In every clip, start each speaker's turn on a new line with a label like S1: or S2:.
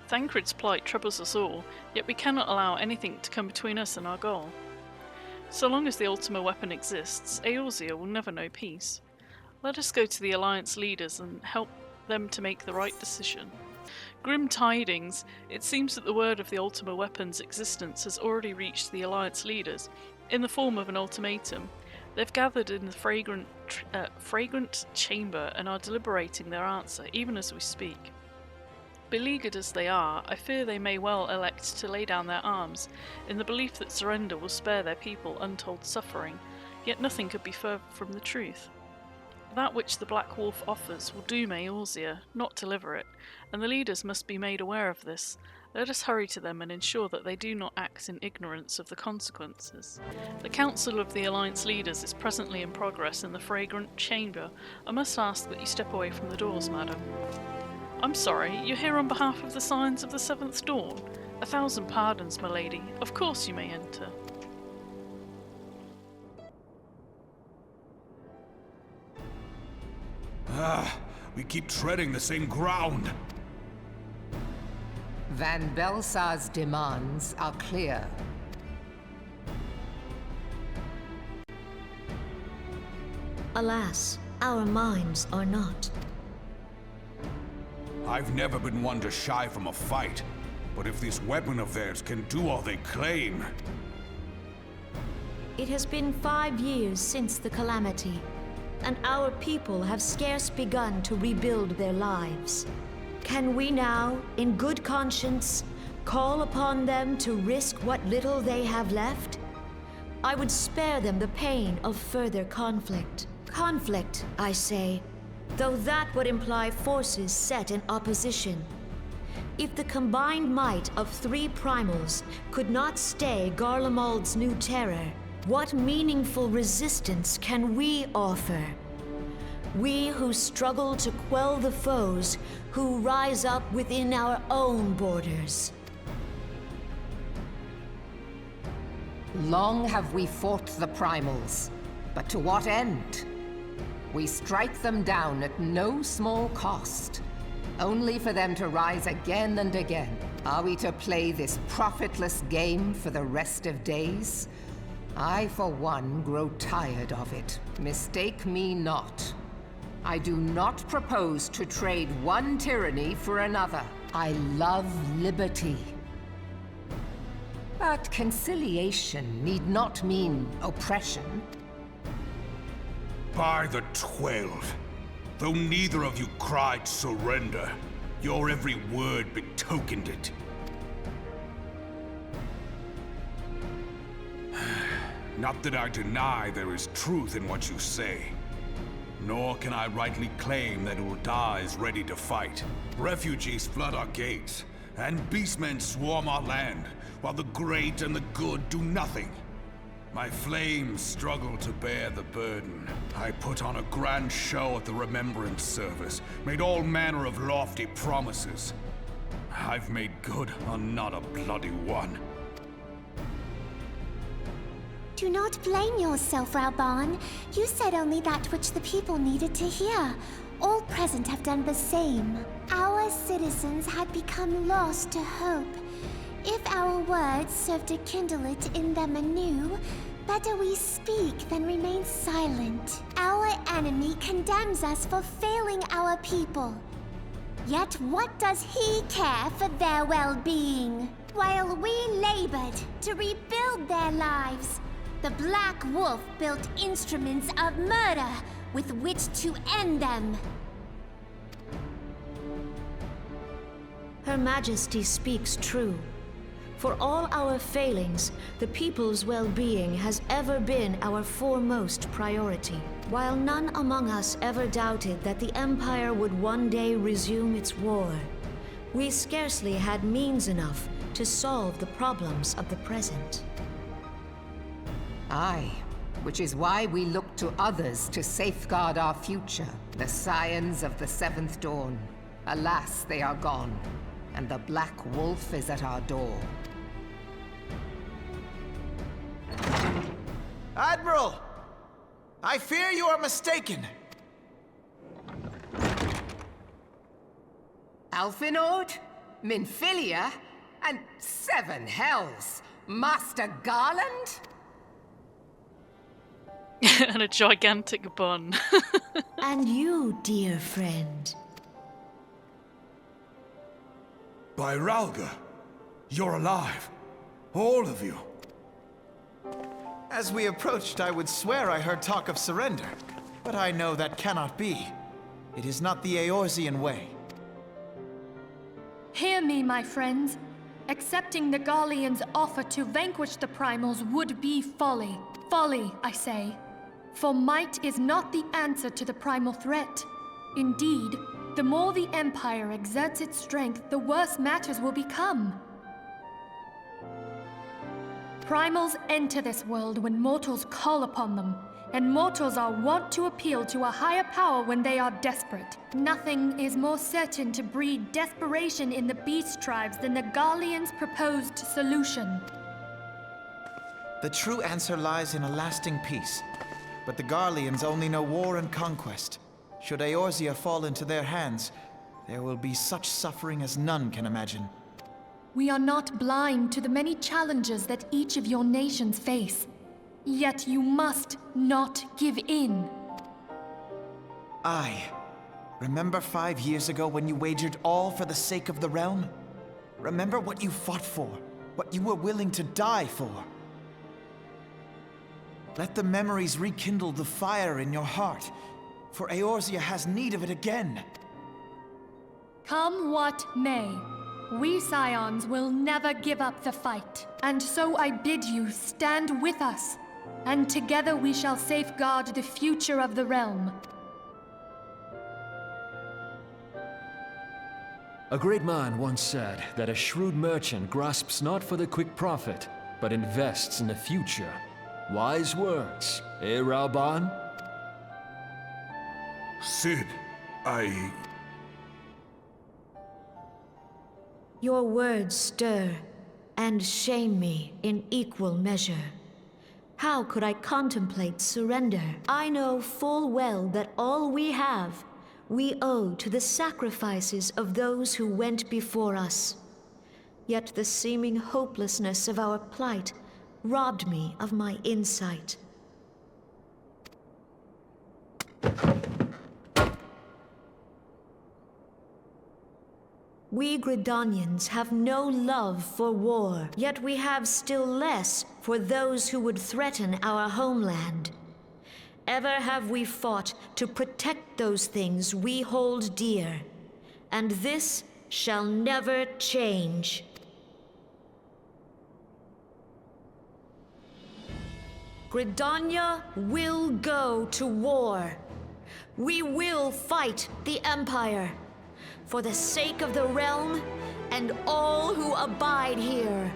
S1: Thancred's plight troubles us all, yet we cannot allow anything to come between us and our goal. So long as the Ultima weapon exists, Eorzea will never know peace. Let us go to the Alliance leaders and help them to make the right decision. Grim tidings! It seems that the word of the Ultima weapon's existence has already reached the Alliance leaders, in the form of an ultimatum. They've gathered in the fragrant chamber and are deliberating their answer, even as we speak. Beleaguered as they are, I fear they may well elect to lay down their arms, in the belief that surrender will spare their people untold suffering, yet nothing could be further from the truth. That which the Black Wolf offers will doom Eorzea, not deliver it, and the leaders must be made aware of this. Let us hurry to them and ensure that they do not act in ignorance of the consequences. The Council of the Alliance leaders is presently in progress in the fragrant chamber. I must ask that you step away from the doors, madam. I'm sorry, you're here on behalf of the Scions of the Seventh Dawn? 1,000 pardons, my lady. Of course you may enter.
S2: We keep treading the same ground.
S3: Van Belsar's demands are clear.
S4: Alas, our minds are not.
S2: I've never been one to shy from a fight, but if this weapon of theirs can do all they claim...
S4: It has been 5 years since the calamity, and our people have scarce begun to rebuild their lives. Can we now, in good conscience, call upon them to risk what little they have left? I would spare them the pain of further conflict. Conflict, I say, though that would imply forces set in opposition. If the combined might of 3 primals could not stay Garlemald's new terror, what meaningful resistance can we offer? We who struggle to quell the foes who rise up within our own borders.
S3: Long have we fought the primals, but to what end? We strike them down at no small cost, only for them to rise again and again. Are we to play this profitless game for the rest of days? I, for one, grow tired of it. Mistake me not. I do not propose to trade one tyranny for another. I love liberty. But conciliation need not mean oppression.
S2: By the 12, though neither of you cried surrender, your every word betokened it. Not that I deny there is truth in what you say. Nor can I rightly claim that Ul'dah is ready to fight. Refugees flood our gates, and beastmen swarm our land, while the great and the good do nothing. My flames struggle to bear the burden. I put on a grand show at the Remembrance Service, made all manner of lofty promises. I've made good on not a bloody one.
S5: Do not blame yourself, Rauban. You said only that which the people needed to hear. All present have done the same. Our citizens had become lost to hope. If our words serve to kindle it in them anew, better we speak than remain silent. Our enemy condemns us for failing our people. Yet what does he care for their well-being? While we labored to rebuild their lives, the Black Wolf built instruments of murder with which to end them.
S4: Her Majesty speaks true. For all our failings, the people's well-being has ever been our foremost priority. While none among us ever doubted that the Empire would one day resume its war, we scarcely had means enough to solve the problems of the present.
S3: Aye, which is why we look to others to safeguard our future. The Scions of the Seventh Dawn. Alas, they are gone, and the Black Wolf is at our door.
S6: Admiral! I fear you are mistaken.
S3: Alfinord? Minfilia? And 7 hells! Master Garland?
S1: And a gigantic bun.
S4: And you, dear friend.
S2: By Ralga, you're alive. All of you.
S6: As we approached, I would swear I heard talk of surrender. But I know that cannot be. It is not the Eorzean way.
S7: Hear me, my friends. Accepting the Garleans' offer to vanquish the Primals would be folly. Folly, I say. For might is not the answer to the Primal threat. Indeed, the more the Empire exerts its strength, the worse matters will become. Primals enter this world when mortals call upon them, and mortals are wont to appeal to a higher power when they are desperate. Nothing is more certain to breed desperation in the beast tribes than the Garleans' proposed solution.
S6: The true answer lies in a lasting peace. But the Garleans only know war and conquest. Should Eorzea fall into their hands, there will be such suffering as none can imagine.
S7: We are not blind to the many challenges that each of your nations face. Yet you must not give in.
S6: Remember 5 years ago when you wagered all for the sake of the realm? Remember what you fought for, what you were willing to die for. Let the memories rekindle the fire in your heart, for Eorzea has need of it again.
S7: Come what may, we Scions will never give up the fight. And so I bid you stand with us, and together we shall safeguard the future of the realm.
S8: A great man once said that a shrewd merchant grasps not for the quick profit, but invests in the future. Wise words, eh, Rauban?
S2: Sid,
S4: Your words stir and shame me in equal measure. How could I contemplate surrender? I know full well that all we have, we owe to the sacrifices of those who went before us. Yet the seeming hopelessness of our plight robbed me of my insight. We Gridanians have no love for war, yet we have still less for those who would threaten our homeland. Ever have we fought to protect those things we hold dear, and this shall never change. Gridania will go to war. We will fight the Empire for the sake of the realm and all who abide here.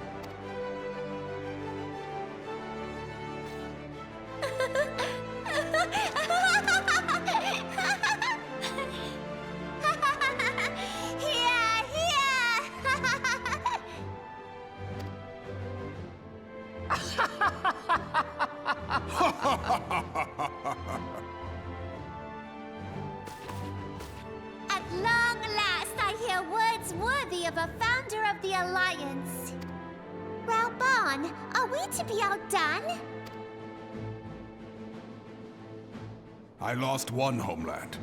S5: At long last, I hear words worthy of a founder of the Alliance. Rauban, are we to be outdone?
S2: I lost one homeland.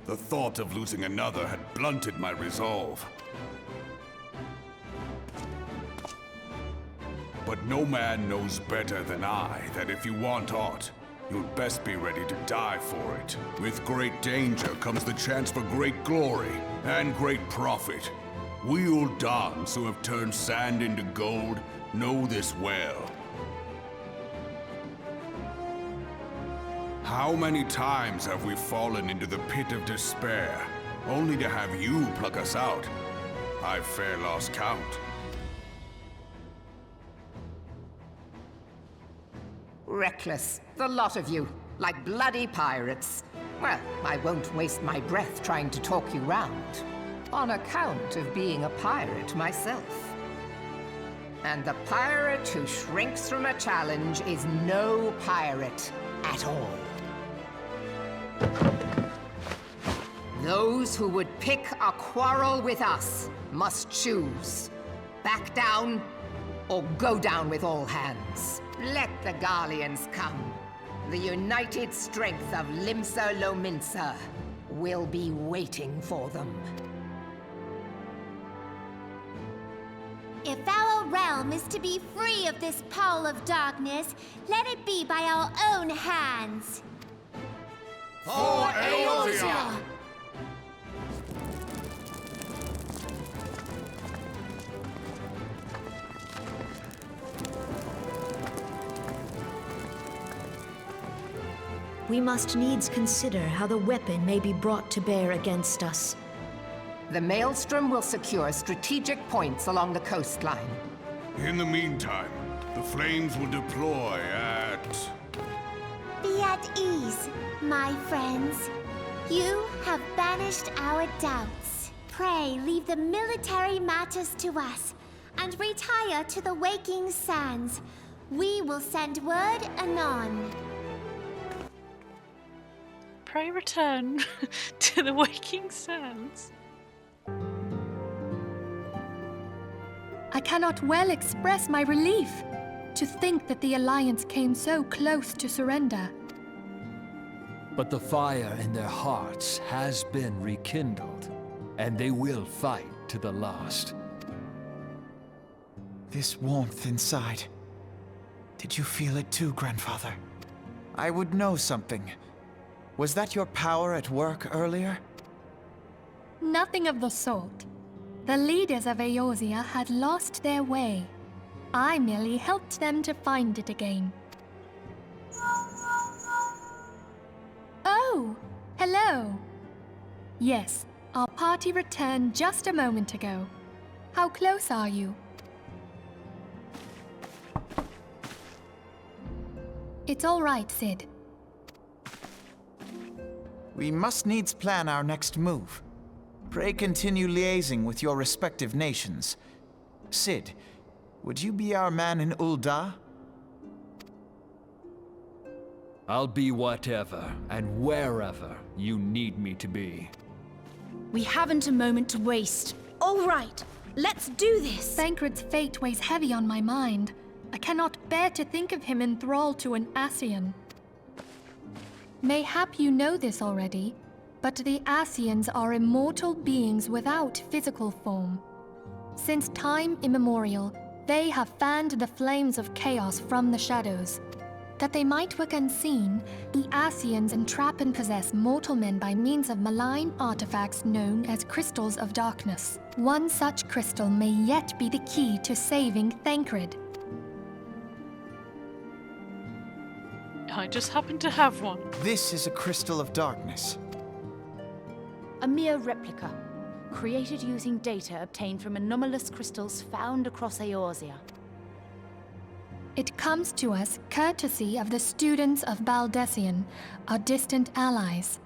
S2: The thought of losing another had blunted my resolve. But no man knows better than I that if you want aught, you'd best be ready to die for it. With great danger comes the chance for great glory and great profit. We Uldans who have turned sand into gold know this well. How many times have we fallen into the pit of despair, only to have you pluck us out? I've fair lost count.
S3: Reckless, the lot of you, like bloody pirates. Well, I won't waste my breath trying to talk you round, on account of being a pirate myself. And the pirate who shrinks from a challenge is no pirate at all. Those who would pick a quarrel with us must choose. Back down, or go down with all hands. Let the Garleans come. The united strength of Limsa Lominsa will be waiting for them.
S5: If our realm is to be free of this pall of darkness, let it be by our own hands.
S2: For Eorzea!
S4: We must needs consider how the weapon may be brought to bear against us.
S3: The Maelstrom will secure strategic points along the coastline.
S2: In the meantime, the flames will deploy at...
S5: Be at ease, my friends. You have banished our doubts. Pray leave the military matters to us, and retire to the waking sands. We will send word anon.
S1: Pray return to the waking sands.
S7: I cannot well express my relief to think that the Alliance came so close to surrender.
S8: But the fire in their hearts has been rekindled, and they will fight to the last.
S6: This warmth inside. Did you feel it too, Grandfather? I would know something. Was that your power at work earlier?
S7: Nothing of the sort. The leaders of Eorzea had lost their way. I merely helped them to find it again. Oh, hello. Yes, our party returned just a moment ago. How close are you? It's all right, Sid.
S6: We must needs plan our next move. Pray continue liaising with your respective nations. Sid, would you be our man in Ul'dah?
S8: I'll be whatever and wherever you need me to be.
S9: We haven't a moment to waste. All right, let's do this!
S7: Thancred's fate weighs heavy on my mind. I cannot bear to think of him in thrall to an Ascian. Mayhap you know this already, but the Ascians are immortal beings without physical form. Since time immemorial, they have fanned the flames of chaos from the shadows. That they might work unseen, the Ascians entrap and possess mortal men by means of malign artifacts known as crystals of darkness. One such crystal may yet be the key to saving Thancred.
S1: I just happen to have one.
S6: This is a crystal of darkness.
S9: A mere replica, created using data obtained from anomalous crystals found across Eorzea.
S7: It comes to us courtesy of the students of Baldessian, our distant allies.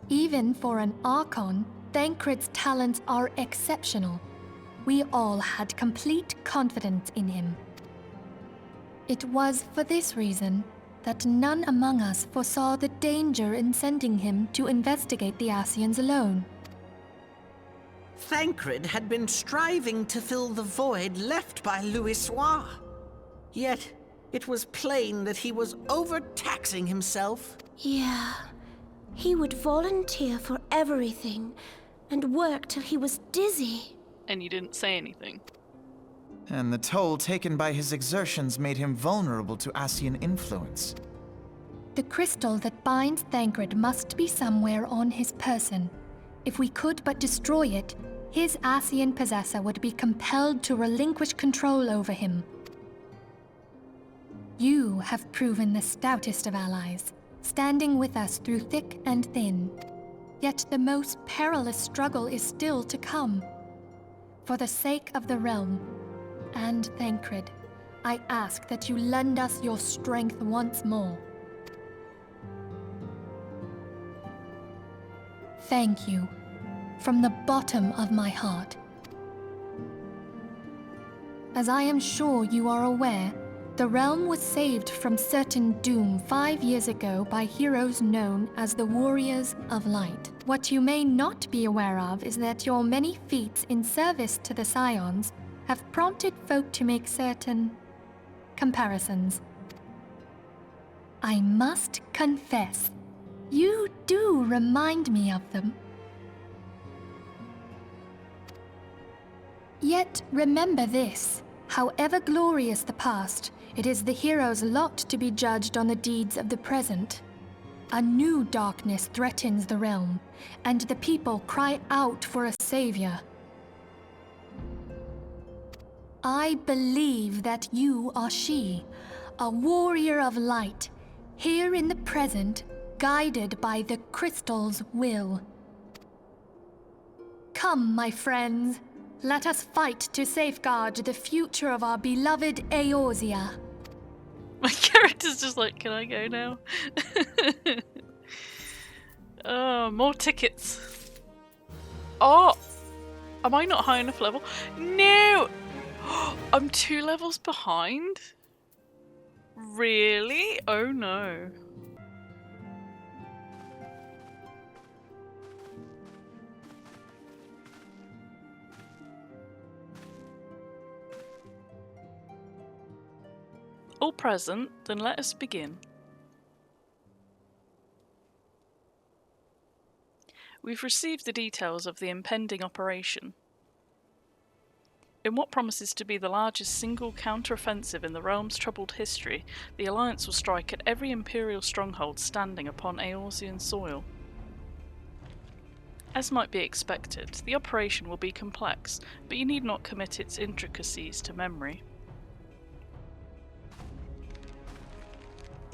S7: Even for an Archon, Thancred's talents are exceptional. We all had complete confidence in him. It was for this reason that none among us foresaw the danger in sending him to investigate the Ascians alone.
S10: Thancred had been striving to fill the void left by Louisoix. Yet, it was plain that he was overtaxing himself.
S5: Yeah, he would volunteer for everything and work till he was dizzy.
S1: And you didn't say anything.
S6: And the toll taken by his exertions made him vulnerable to Ascian influence.
S7: The crystal that binds Thancred must be somewhere on his person. If we could but destroy it, his Ascian possessor would be compelled to relinquish control over him. You have proven the stoutest of allies, standing with us through thick and thin. Yet the most perilous struggle is still to come. For the sake of the realm, and Thancred, I ask that you lend us your strength once more. Thank you, from the bottom of my heart. As I am sure you are aware, The realm was saved from certain doom 5 years ago by heroes known as the Warriors of Light. What you may not be aware of is that your many feats in service to the Scions have prompted folk to make certain comparisons. I must confess, you do remind me of them. Yet remember this, however glorious the past, it is the hero's lot to be judged on the deeds of the present. A new darkness threatens the realm, and the people cry out for a savior. I believe that you are she, a warrior of light, here in the present, guided by the crystal's will. Come, my friends, let us fight to safeguard the future of our beloved Eorzea.
S1: My character's just like, can I go now? Oh, more tickets. Oh, am I not high enough level? No! I'm 2 levels behind? Really? Oh no. All present, then let us begin. We've received the details of the impending operation. In what promises to be the largest single counter-offensive in the realm's troubled history, the Alliance will strike at every Imperial stronghold standing upon Eorzean soil. As might be expected, the operation will be complex, but you need not commit its intricacies to memory.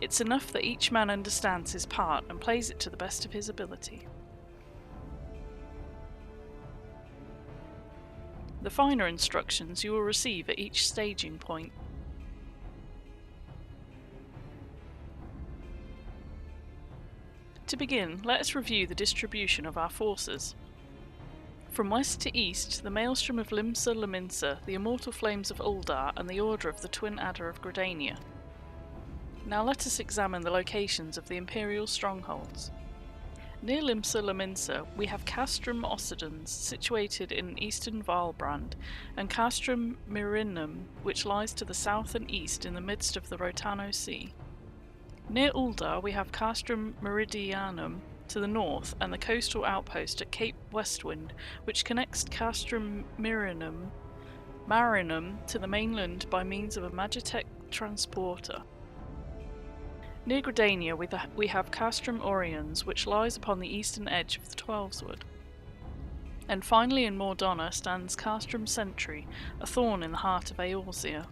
S1: It's enough that each man understands his part and plays it to the best of his ability. The finer instructions you will receive at each staging point. To begin, let us review the distribution of our forces. From west to east, the Maelstrom of Limsa Lominsa, the Immortal Flames of Uldar, and the Order of the Twin Adder of Gridania. Now let us examine the locations of the Imperial strongholds. Near Limsa Lominsa, we have Castrum Occidens, situated in eastern Valbrand, and Castrum Mirinum, which lies to the south and east in the midst of the Rotano Sea. Near Uldar, we have Castrum Meridianum to the north, and the coastal outpost at Cape Westwind, which connects Castrum Marinum to the mainland by means of a Magitech transporter. Near Gridania we have Castrum Oriens, which lies upon the eastern edge of the Twelveswood. And finally in Mordonna stands Castrum Sentry, a thorn in the heart of Eorzea.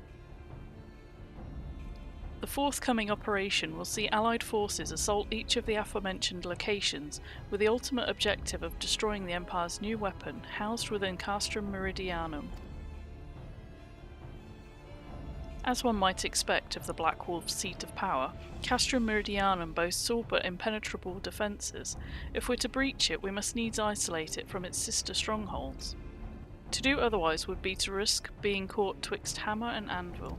S1: The forthcoming operation will see Allied forces assault each of the aforementioned locations, with the ultimate objective of destroying the Empire's new weapon, housed within Castrum Meridianum. As one might expect of the Black Wolf's seat of power, Castrum Meridianum boasts all but impenetrable defences. If we're to breach it, we must needs isolate it from its sister strongholds. To do otherwise would be to risk being caught twixt hammer and anvil.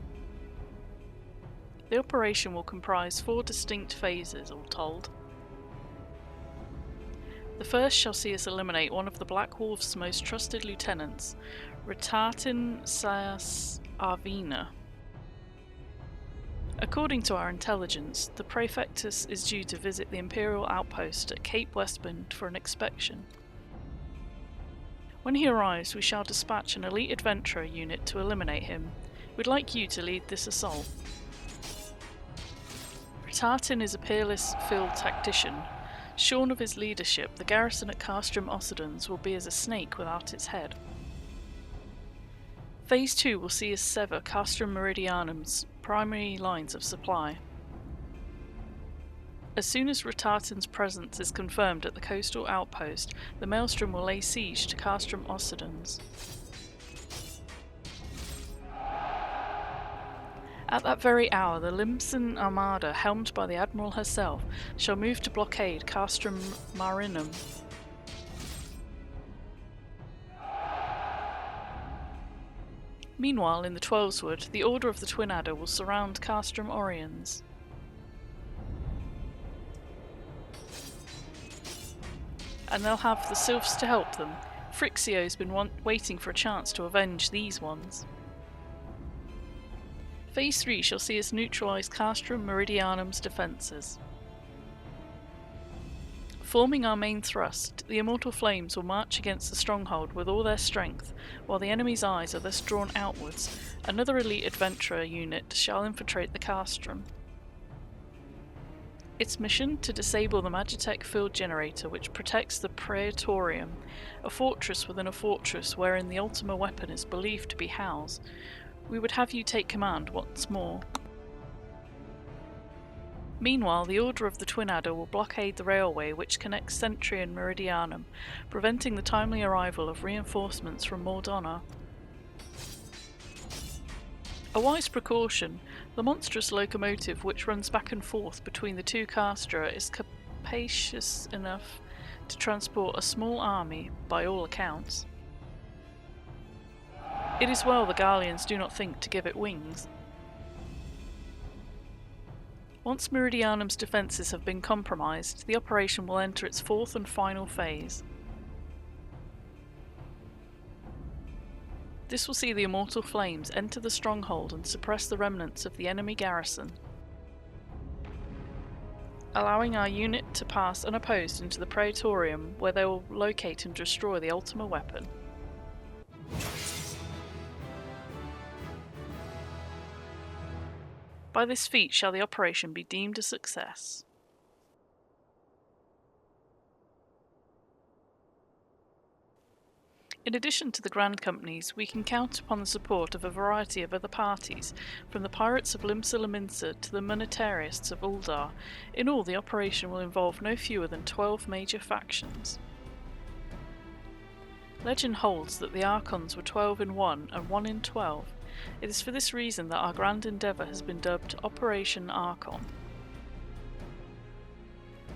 S1: The operation will comprise 4 distinct phases, all told. The first shall see us eliminate one of the Black Wolf's most trusted lieutenants, Ritatin Saas Arvina. According to our intelligence, the Praefectus is due to visit the Imperial outpost at Cape Westwind for an inspection. When he arrives, we shall dispatch an elite adventurer unit to eliminate him. We'd like you to lead this assault. Ritatin is a peerless field tactician. Shorn of his leadership, the garrison at Castrum Occidens will be as a snake without its head. Phase 2 will see us sever Castrum Meridianum's primary lines of supply. As soon as Ritatin's presence is confirmed at the coastal outpost, the Maelstrom will lay siege to Castrum Occidens. At that very hour, the Limsan Armada, helmed by the Admiral herself, shall move to blockade Castrum Marinum. Meanwhile, in the Twelveswood, the Order of the Twin Adder will surround Castrum Oriens. And they'll have the Sylphs to help them. Phrixio's been waiting for a chance to avenge these ones. Phase 3 shall see us neutralise Castrum Meridianum's defences. Forming our main thrust, the Immortal Flames will march against the stronghold with all their strength, while the enemy's eyes are thus drawn outwards. Another elite adventurer unit shall infiltrate the Castrum. Its mission to disable the Magitech field generator which protects the Praetorium, a fortress within a fortress wherein the Ultima weapon is believed to be housed. We would have you take command once more. Meanwhile, the Order of the Twin Adder will blockade the railway which connects Sentry and Meridianum, preventing the timely arrival of reinforcements from Mordona. A wise precaution, the monstrous locomotive which runs back and forth between the two castra is capacious enough to transport a small army, by all accounts. It is well the Garleans do not think to give it wings. Once Meridianum's defences have been compromised, the operation will enter its fourth and final phase. This will see the Immortal Flames enter the stronghold and suppress the remnants of the enemy garrison, allowing our unit to pass unopposed into the Praetorium, where they will locate and destroy the Ultima weapon. By this feat shall the operation be deemed a success. In addition to the Grand Companies, we can count upon the support of a variety of other parties, from the pirates of Limsa Lominsa to the monetarists of Uldar. In all, the operation will involve no fewer than 12 major factions. Legend holds that the Archons were 12 in 1 and 1 in 12. It is for this reason that our grand endeavour has been dubbed Operation Archon.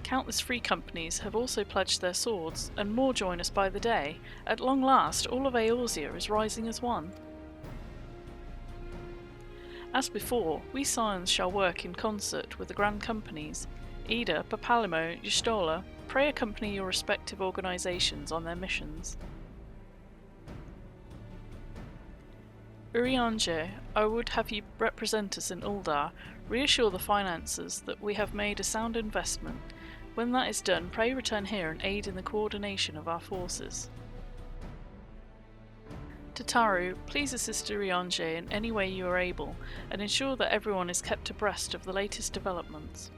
S1: Countless free companies have also pledged their swords, and more join us by the day. At long last, all of Eorzea is rising as one. As before, we Scions shall work in concert with the Grand Companies. Ida, Papalimo, Y'shtola, pray accompany your respective organisations on their missions. Urianger, I would have you represent us in Uldar, reassure the financiers that we have made a sound investment. When that is done, pray return here and aid in the coordination of our forces. Tataru, please assist Urianger in any way you are able, and ensure that everyone is kept abreast of the latest developments.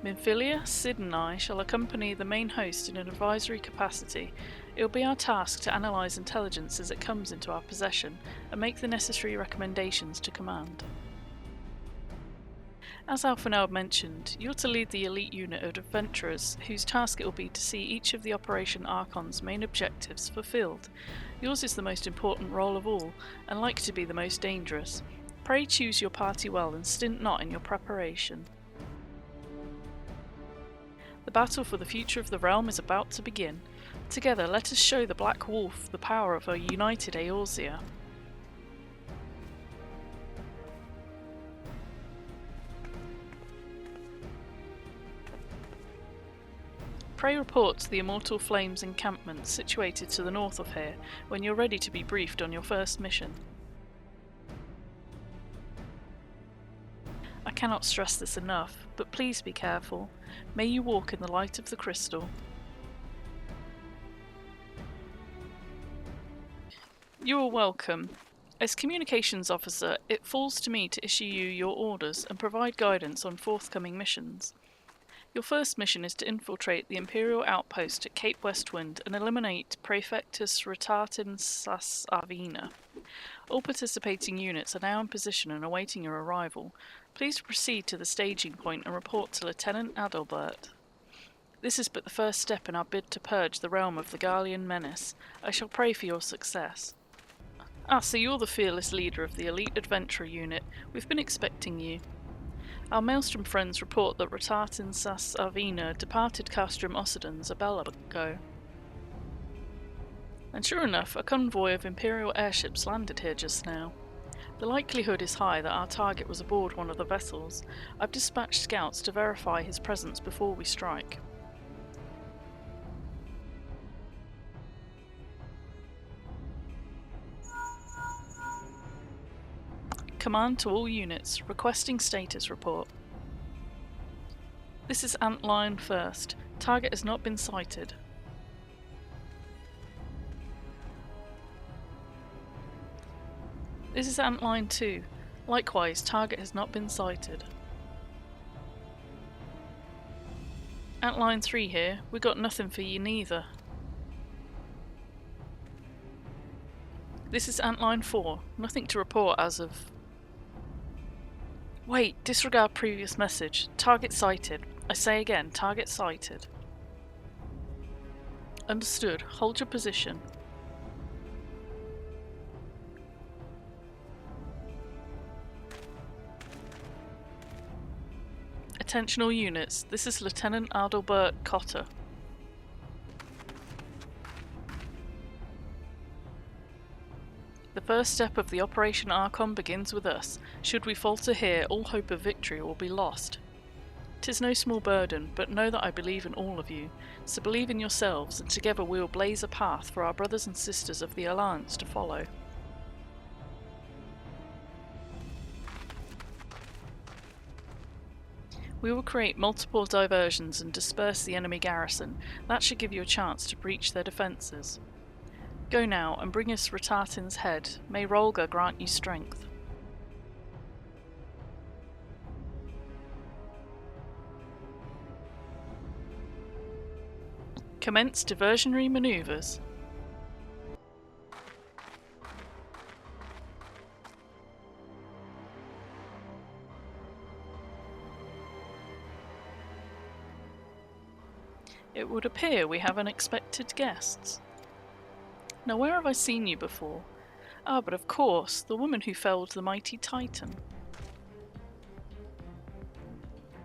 S1: Minfilia, Sid and I shall accompany the main host in an advisory capacity. It will be our task to analyse intelligence as it comes into our possession, and make the necessary recommendations to command. As Alphanel mentioned, you're to lead the elite unit of adventurers, whose task it will be to see each of the Operation Archon's main objectives fulfilled. Yours is the most important role of all, and like to be the most dangerous. Pray choose your party well and stint not in your preparation. The battle for the future of the realm is about to begin. Together, let us show the Black Wolf the power of a united Eorzea. Pray report to the Immortal Flames encampment situated to the north of here when you're ready to be briefed on your first mission. I cannot stress this enough, but please be careful. May you walk in the light of the crystal. You are welcome. As communications officer, it falls to me to issue you your orders and provide guidance on forthcoming missions. Your first mission is to infiltrate the Imperial outpost at Cape Westwind and eliminate Praefectus Ratatin Sas Arvina. All participating units are now in position and awaiting your arrival. Please proceed to the staging point and report to Lieutenant Adalbert. This is but the first step in our bid to purge the realm of the Garlean menace. I shall pray for your success. Ah, so you're the fearless leader of the elite adventurer unit. We've been expecting you. Our Maelstrom friends report that Ratatin Sas Arvina departed Castrum Occidens a bell ago. And sure enough, a convoy of Imperial airships landed here just now. The likelihood is high that our target was aboard one of the vessels. I've dispatched scouts to verify his presence before we strike. Command to all units, requesting status report. This is Antline 1st. Target has not been sighted. This is Antline 2. Likewise, target has not been sighted. Antline 3 here. We got nothing for you neither. This is Antline 4. Nothing to report as of... Wait, disregard previous message. Target sighted. I say again, target sighted. Understood. Hold your position. Attention all units, this is Lieutenant Adalbert Cotter. The first step of the Operation Archon begins with us. Should we falter here, all hope of victory will be lost. 'Tis no small burden, but know that I believe in all of you, so believe in yourselves, and together we will blaze a path for our brothers and sisters of the Alliance to follow. We will create multiple diversions and disperse the enemy garrison. That should give you a chance to breach their defences. Go now and bring us Ratatin's head. May Rolga grant you strength. Commence diversionary manoeuvres. It would appear we have unexpected guests. Now where have I seen you before? Ah, but of course, the woman who felled the mighty Titan.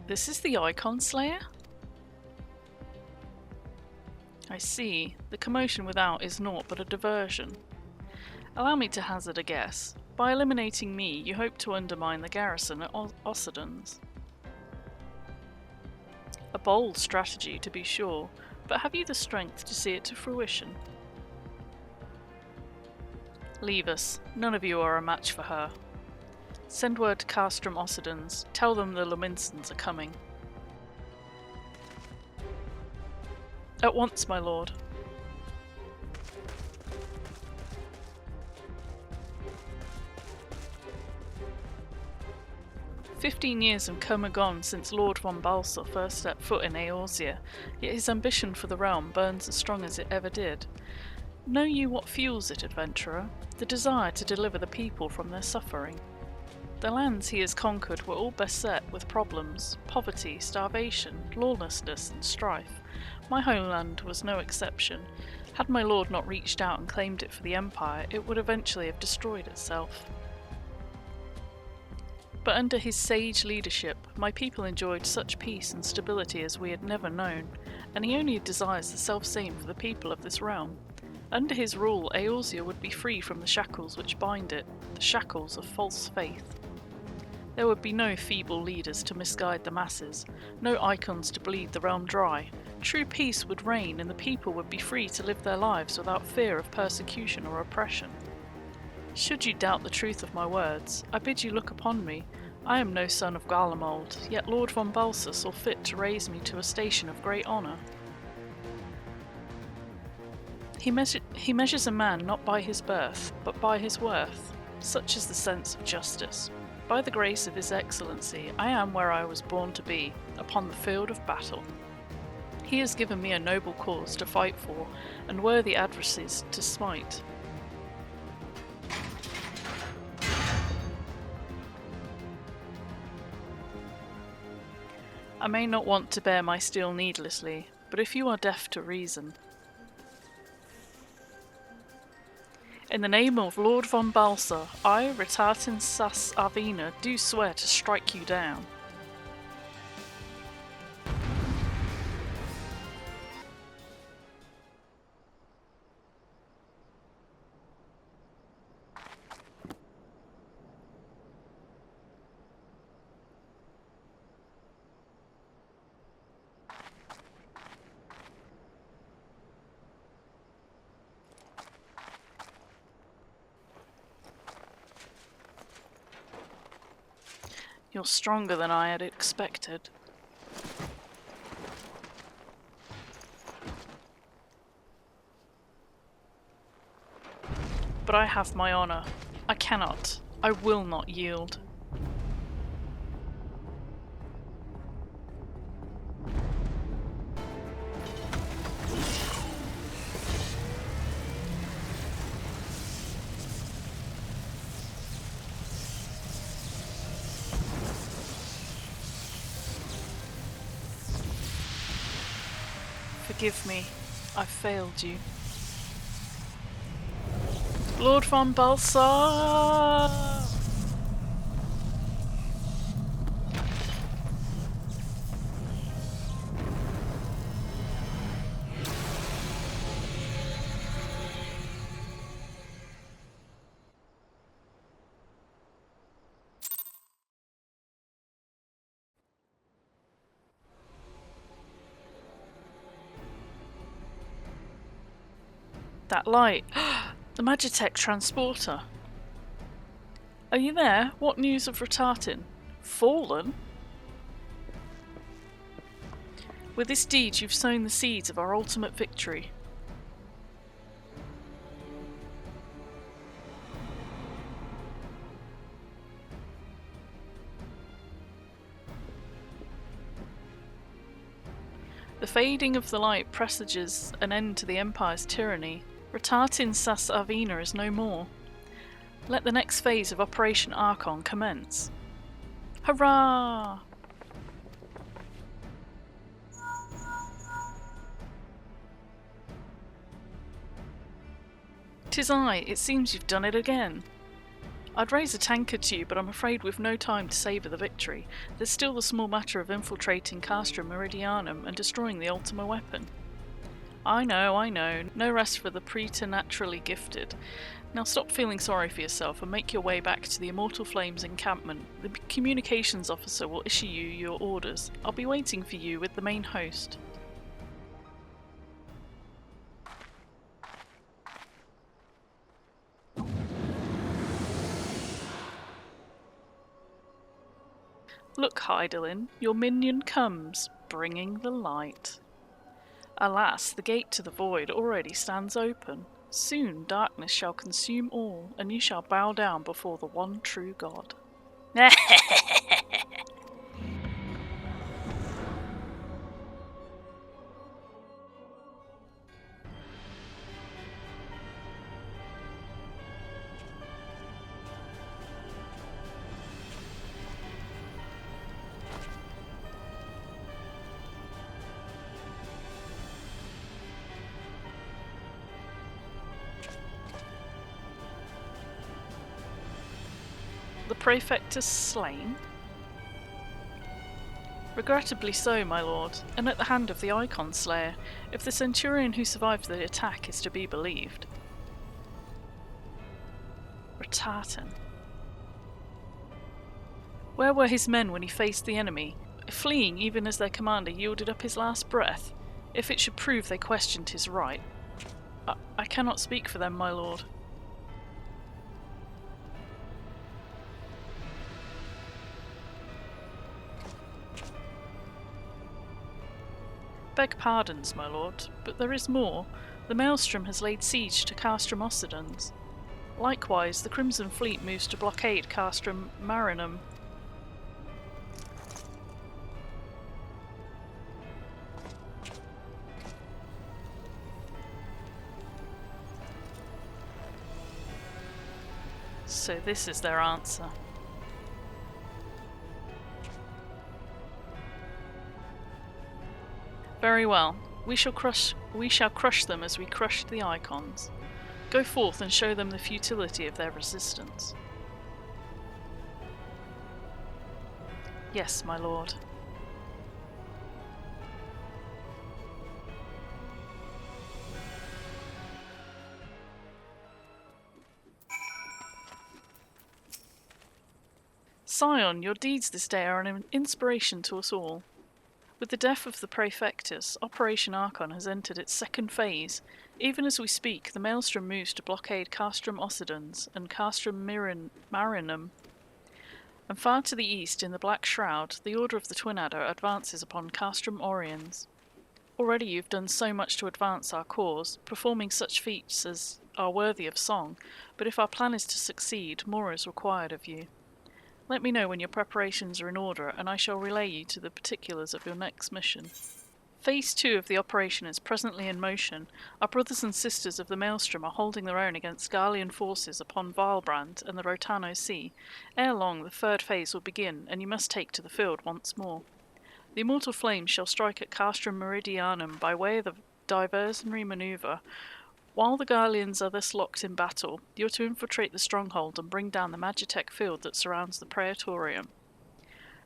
S1: This is the Icon Slayer? I see. The commotion without is naught but a diversion. Allow me to hazard a guess. By eliminating me, you hope to undermine the garrison at Occidens. A bold strategy, to be sure, but have you the strength to see it to fruition? Leave us. None of you are a match for her. Send word to Castrum Occidens. Tell them the Luminsons are coming. At once, my lord. "15 years have come and gone since Lord von Balsor first stepped foot in Eorzea, yet his ambition for the realm burns as strong as it ever did. Know you what fuels it, adventurer? The desire to deliver the people from their suffering. The lands he has conquered were all beset with problems, poverty, starvation, lawlessness, and strife. My homeland was no exception. Had my lord not reached out and claimed it for the Empire, it would eventually have destroyed itself. But under his sage leadership, my people enjoyed such peace and stability as we had never known, and he only desires the self-same for the people of this realm. Under his rule, Eorzea would be free from the shackles which bind it, the shackles of false faith. There would be no feeble leaders to misguide the masses, no icons to bleed the realm dry. True peace would reign and the people would be free to live their lives without fear of persecution or oppression. Should you doubt the truth of my words, I bid you look upon me. I am no son of Garlemald, yet Lord von Balsor saw fit to raise me to a station of great honour. He measures a man not by his birth, but by his worth. Such is the sense of justice. By the grace of His Excellency, I am where I was born to be, upon the field of battle. He has given me a noble cause to fight for, and worthy adversaries to smite. I may not want to bear my steel needlessly, but if you are deaf to reason... In the name of Lord von Balsor, I, Ratatin Sas Arvina, do swear to strike you down. You're stronger than I had expected. But I have my honor. I cannot. I will not yield. Forgive me. I failed you. Lord von Balsa! That light. The Magitech transporter. Are you there? What news of Ratartin? Fallen? With this deed you've sown the seeds of our ultimate victory. The fading of the light presages an end to the Empire's tyranny. Ratartin Sas Arvina is no more. Let the next phase of Operation Archon commence. Hurrah! 'Tis I. It seems you've done it again. I'd raise a tankard to you, but I'm afraid we've no time to savour the victory. There's still the small matter of infiltrating Castrum Meridianum and destroying the Ultima weapon. I know. No rest for the preternaturally gifted. Now stop feeling sorry for yourself and make your way back to the Immortal Flames encampment. The communications officer will issue you your orders. I'll be waiting for you with the main host. Look, Hydaelyn, your minion comes, bringing the light. Alas, the gate to the void already stands open. Soon darkness shall consume all, and you shall bow down before the one true God. The Praefectus slain? Regrettably so, my lord, and at the hand of the Icon Slayer, if the Centurion who survived the attack is to be believed. Ratartin. Where were his men when he faced the enemy, fleeing even as their commander yielded up his last breath, if it should prove they questioned his right? I cannot speak for them, my lord. Beg pardons, my lord, but there is more. The Maelstrom has laid siege to Castrum Occidens. Likewise, the Crimson Fleet moves to blockade Castrum Marinum. So this is their answer. Very well. We shall crush them as we crushed the Icons. Go forth and show them the futility of their resistance. Yes, my lord. Scion, your deeds this day are an inspiration to us all. With the death of the Praefectus, Operation Archon has entered its second phase. Even as we speak, the Maelstrom moves to blockade Castrum Occidens and Castrum Marinum. And far to the east, in the Black Shroud, the Order of the Twin Adder advances upon Castrum Oriens. Already you've done so much to advance our cause, performing such feats as are worthy of song, but if our plan is to succeed, more is required of you. Let me know when your preparations are in order, and I shall relay you to the particulars of your next mission. Phase 2 of the operation is presently in motion. Our brothers and sisters of the Maelstrom are holding their own against Garlean forces upon Valbrand and the Rotano Sea. Ere long, the third phase will begin, and you must take to the field once more. The immortal flames shall strike at Castrum Meridianum by way of the diversionary manoeuvre. While the Garleans are thus locked in battle, you are to infiltrate the stronghold and bring down the Magitech field that surrounds the Praetorium.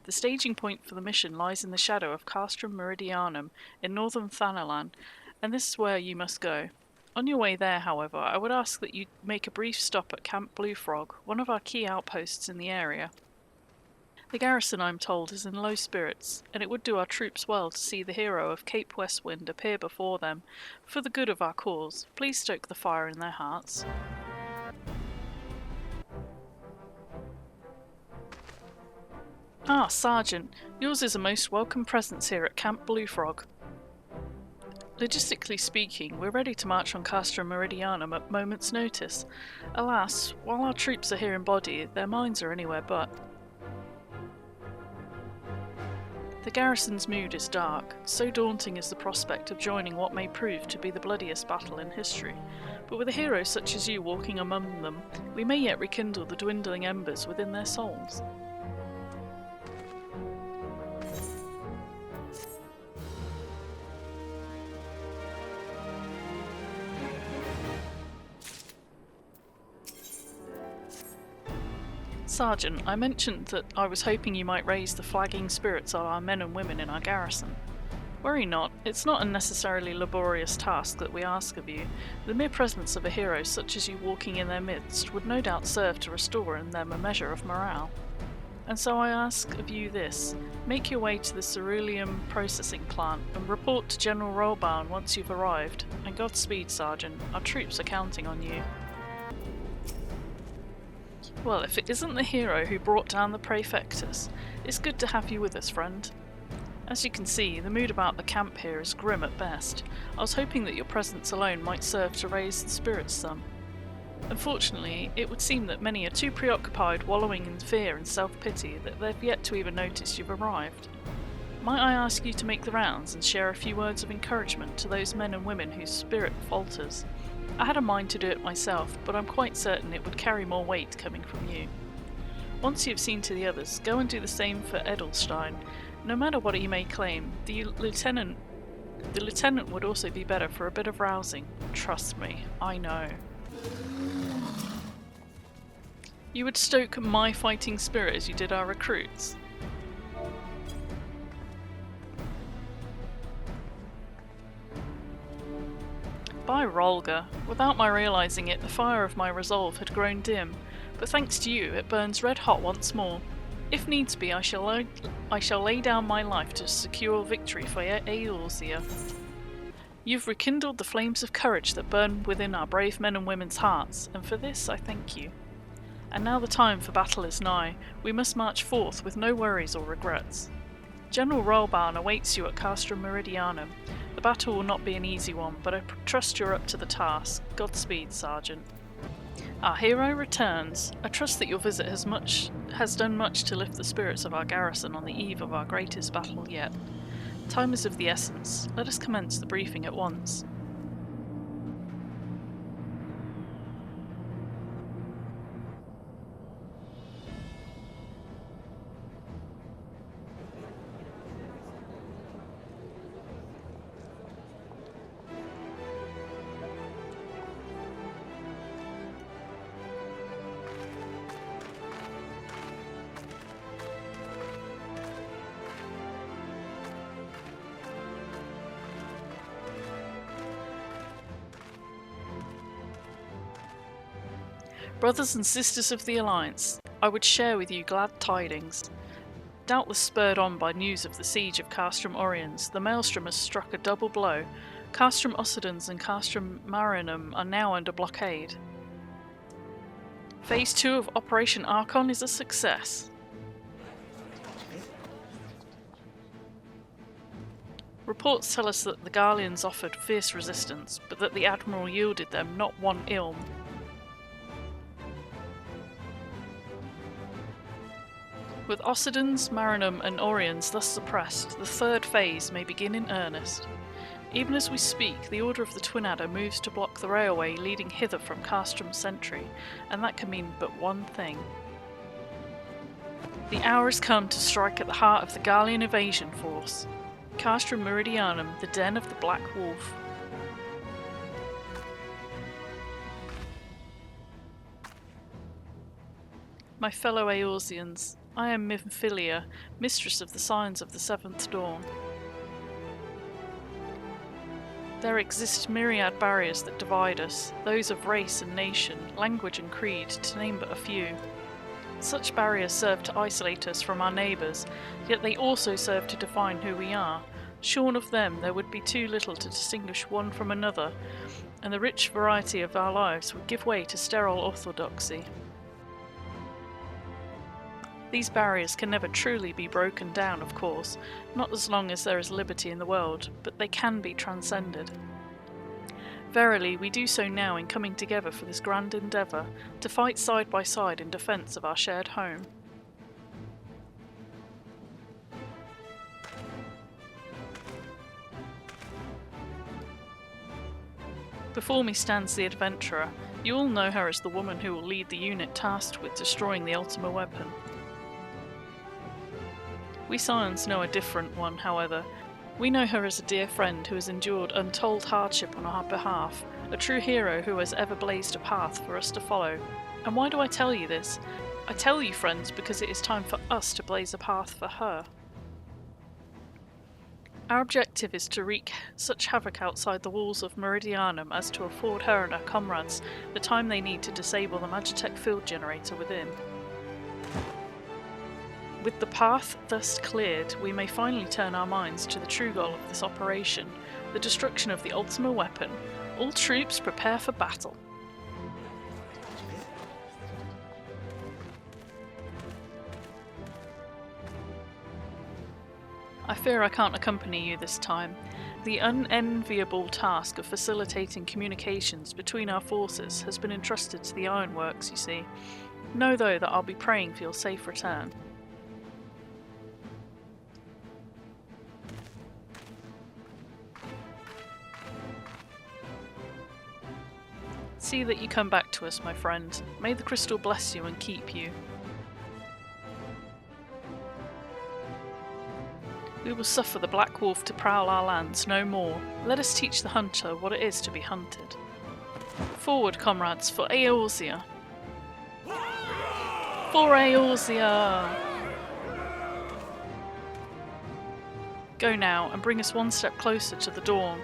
S1: The staging point for the mission lies in the shadow of Castrum Meridianum in northern Thanalan, and this is where you must go. On your way there, however, I would ask that you make a brief stop at Camp Blue Frog, one of our key outposts in the area. The garrison, I'm told, is in low spirits, and it would do our troops well to see the hero of Cape Westwind appear before them. For the good of our cause, please stoke the fire in their hearts. Ah, Sergeant, yours is a most welcome presence here at Camp Blue Frog. Logistically speaking, we're ready to march on Castrum Meridianum at moment's notice. Alas, while our troops are here in body, their minds are anywhere but. The garrison's mood is dark, so daunting is the prospect of joining what may prove to be the bloodiest battle in history. But with a hero such as you walking among them, we may yet rekindle the dwindling embers within their souls. Sergeant, I mentioned that I was hoping you might raise the flagging spirits of our men and women in our garrison. Worry not, it's not a necessarily laborious task that we ask of you. The mere presence of a hero such as you walking in their midst would no doubt serve to restore in them a measure of morale. And so I ask of you this: make your way to the ceruleum processing plant and report to General Rollbound once you've arrived. And Godspeed, Sergeant, our troops are counting on you. Well, if it isn't the hero who brought down the Praefectus, it's good to have you with us, friend. As you can see, the mood about the camp here is grim at best. I was hoping that your presence alone might serve to raise the spirits some. Unfortunately, it would seem that many are too preoccupied wallowing in fear and self-pity that they've yet to even notice you've arrived. Might I ask you to make the rounds and share a few words of encouragement to those men and women whose spirit falters? I had a mind to do it myself, but I'm quite certain it would carry more weight coming from you. Once you've seen to the others, go and do the same for Edelstein. No matter what he may claim, the lieutenant would also be better for a bit of rousing. Trust me, I know. You would stoke my fighting spirit as you did our recruits. By Rolga, without my realizing it, the fire of my resolve had grown dim, but thanks to you, it burns red hot once more. If needs be, I shall lay down my life to secure victory for Eorzea. You've rekindled the flames of courage that burn within our brave men and women's hearts, and for this I thank you. And now the time for battle is nigh. We must march forth with no worries or regrets. General Rollbound awaits you at Castrum Meridianum. The battle will not be an easy one, but I trust you're up to the task. Godspeed, Sergeant. Our hero returns. I trust that your visit has done much to lift the spirits of our garrison on the eve of our greatest battle yet. Time is of the essence. Let us commence the briefing at once. Brothers and sisters of the Alliance, I would share with you glad tidings. Doubtless spurred on by news of the siege of Castrum Oriens, the Maelstrom has struck a double blow. Castrum Occidens and Castrum Marinum are now under blockade. Phase 2 of Operation Archon is a success. Reports tell us that the Garleans offered fierce resistance, but that the Admiral yielded them not one ilm. With Occidans, Marinum and Orions thus suppressed, the third phase may begin in earnest. Even as we speak, the Order of the Twin Adder moves to block the railway leading hither from Castrum Sentry, and that can mean but one thing. The hour has come to strike at the heart of the Garlean invasion force. Castrum Meridianum, the den of the Black Wolf. My fellow Eorzeans, I am Minfilia, mistress of the signs of the Seventh Dawn. There exist myriad barriers that divide us, those of race and nation, language and creed, to name but a few. Such barriers serve to isolate us from our neighbours, yet they also serve to define who we are. Shorn of them, there would be too little to distinguish one from another, and the rich variety of our lives would give way to sterile orthodoxy. These barriers can never truly be broken down, of course, not as long as there is liberty in the world, but they can be transcended. Verily, we do so now in coming together for this grand endeavour, to fight side by side in defence of our shared home. Before me stands the adventurer. You all know her as the woman who will lead the unit tasked with destroying the Ultima weapon. We Scions know a different one, however. We know her as a dear friend who has endured untold hardship on our behalf, a true hero who has ever blazed a path for us to follow. And why do I tell you this? I tell you, friends, because it is time for us to blaze a path for her. Our objective is to wreak such havoc outside the walls of Meridianum as to afford her and her comrades the time they need to disable the Magitech field generator within. With the path thus cleared, we may finally turn our minds to the true goal of this operation, the destruction of the Ultima weapon. All troops prepare for battle. I fear I can't accompany you this time. The unenviable task of facilitating communications between our forces has been entrusted to the Ironworks, you see. Know though that I'll be praying for your safe return. See that you come back to us, my friend. May the crystal bless you and keep you. We will suffer the Black Wolf to prowl our lands no more. Let us teach the hunter what it is to be hunted. Forward, comrades, for Eorzea! For Eorzea! Go now and bring us one step closer to the dawn.